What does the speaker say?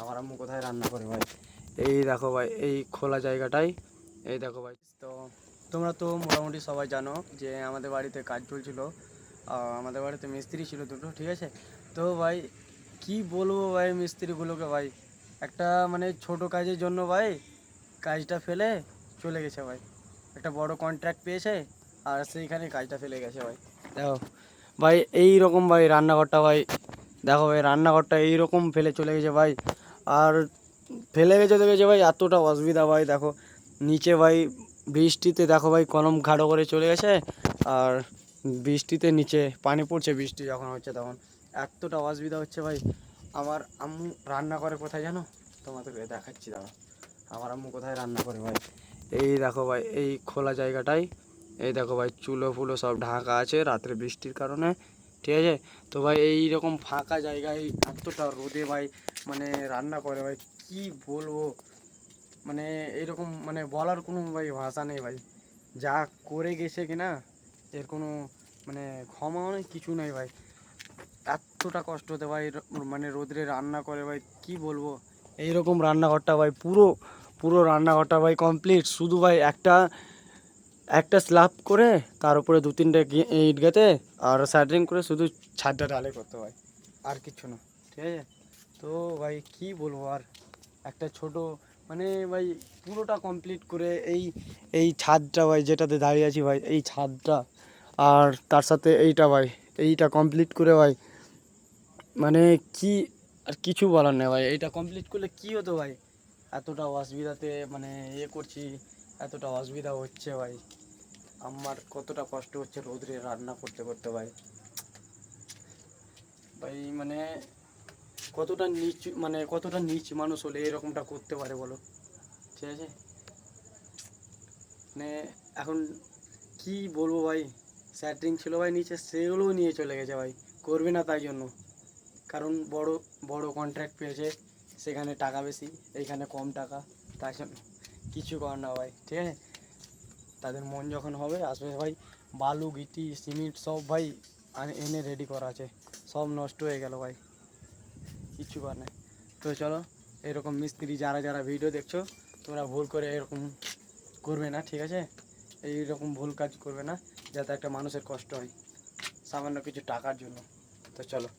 আমার আম্মু কোথায় রান্না করে ভাই। এই দেখো ভাই, এই খোলা জায়গাটাই, এই দেখো ভাই। তো তোমরা তো মোটামুটি সবাই জানো যে আমাদের বাড়িতে কাজ চলছিল। আমাদের বাড়িতে মিস্ত্রি ছিল দুটো, ঠিক আছে। তো ভাই কি বলবো ভাই মিস্ত্রিগুলোকে ভাই, একটা মানে ছোট কাজের জন্য ভাই কাজটা ফেলে চলে গেছে ভাই। একটা বড় কন্ট্রাক্ট পেয়েছে আর সেইখানে কাজটা ফেলে গেছে ভাই। দেখো ভাই এই রকম ভাই রান্নাঘরটা ভাই, দেখো ভাই রান্নাঘরটা এইরকম ফেলে চলে গেছে ভাই। আর ফেলে গেছে তো গেছে ভাই, এতটা অসুবিধা ভাই। দেখো নিচে ভাই বৃষ্টিতে দেখো ভাই কলম খাড়ো করে চলে গেছে। আর বৃষ্টিতে নিচে পানি পড়ছে, বৃষ্টি যখন হচ্ছে তখন এতটা অসুবিধা হচ্ছে ভাই। আমার আম্মু রান্না করে কোথায় জানো, তোমাদেরকে দেখাচ্ছি দাঁড়া। আমার আম্মু কোথায় রান্না করে ভাই, এই দেখো ভাই এই খোলা জায়গাটাই। এই দেখো ভাই চুলো ফুলো সব ঢাকা আছে রাত্রে বৃষ্টির কারণে, ঠিক আছে। তো ভাই এই রকম ফাঁকা জায়গায় এতটা রোদে ভাই মানে রান্না করে ভাই, কি বলবো মানে এইরকম মানে বলার কোনো ভাই ভাষা নেই ভাই। যা করে গেছে কিনা এর কোনো মানে ক্ষমা অনেক কিছু নেই ভাই। এতটা কষ্ট হতে ভাই মানে রোদ্রে রান্না করে ভাই, কি বলবো। এইরকম রান্নাঘরটা ভাই পুরো পুরো রান্নাঘরটা ভাই কমপ্লিট, শুধু ভাই একটা একটা স্ল্যাব করে তার উপরে দু তিনটে ইট গেঁথে আর স্যাটারিং করে শুধু ছাদটা ঢালাই করতে হয়, আর কিচ্ছু না, ঠিক আছে। তো ভাই কি বলবো আর, একটা ছোট মানে ভাই পুরোটা কমপ্লিট করে এই এই ছাদটা ভাই যেটাতে দাঁড়িয়ে আছি ভাই, এই ছাদটা আর তার সাথে এইটা ভাই, এইটা কমপ্লিট করে ভাই মানে কি আর কিছু বলার নেই ভাই। এইটা কমপ্লিট করলে কি হতো ভাই, এতটা অসুবিধাতে মানে করছি, এতটা অসুবিধা হচ্ছে ভাই। আমার কতটা কষ্ট হচ্ছে রোদ্রে রান্না করতে করতে ভাই। ভাই মানে কতটা নিচ মানে কতটা নিচ মানুষ হলে এরকমটা করতে পারে বলো, ঠিক আছে। মানে এখন কি বলবো ভাই, স্যাটারিং ছিল ভাই নিচে, সেগুলোও নিয়ে চলে গেছে ভাই। করবে না তাই জন্য, কারণ বড় বড় কন্ট্রাক্ট পেয়েছে, সেখানে টাকা বেশি, এইখানে কম টাকা, তাই জন্য কিছু কর না ভাই, ঠিক আছে। তাদের মন যখন হবে আসবে ভাই। বালু গিটি সিমেন্ট সব ভাই এনে রেডি করা আছে, সব নষ্ট হয়ে গেল ভাই, কিচ্ছু কর নাই। তো চলো, এরকম মিস্ত্রি যারা যারা ভিডিও দেখছো তোমরা ভুল করে এরকম করবে না, ঠিক আছে। এইরকম ভুল কাজ করবে না, যাতে একটা মানুষের কষ্ট হয় সামান্য কিছু টাকার জন্য। তো চলো।